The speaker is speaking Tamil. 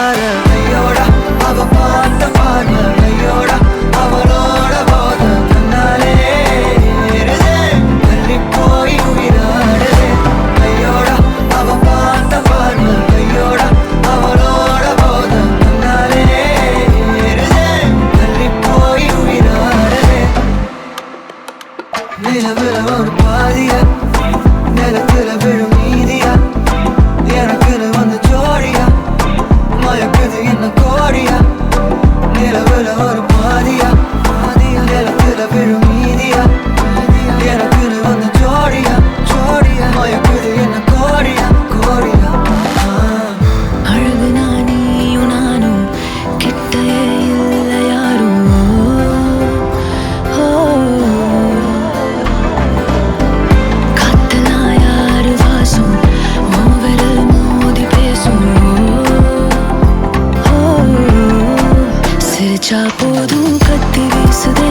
மாற ஐயோடா அவ பார்த்த பார்வை ஐயோடா அவளோட போத கண்ணாலே ஏறுதே தள்ளி போய் உயிராடுதே ஐயோடா அவ பார்த்த பார்வை ஐயோடா அவளோட போத கண்ணாலே ஏறுதே தள்ளி போய் உயிராடுதே நிலவுல ஒரு பாதியா நிலத்துல விழும் நீதியா எனக்குன்னு வந்து ஜோடியா மயக்குது என்ன கோடியா நிலவுல ஒரு பாதியா நிலத்துல விழும் நீதியா எனக்குன்னு வந்து ஜோடியா மயக்குது என்ன கோடியா அழகு நானும் நானும் கிட்டயே இல்லை யாரும் காத்தெல்லாம் யாரு வாசம் விரல் மோதி பேசும் சிரிச்சா போதும் கத்தி வீசுதே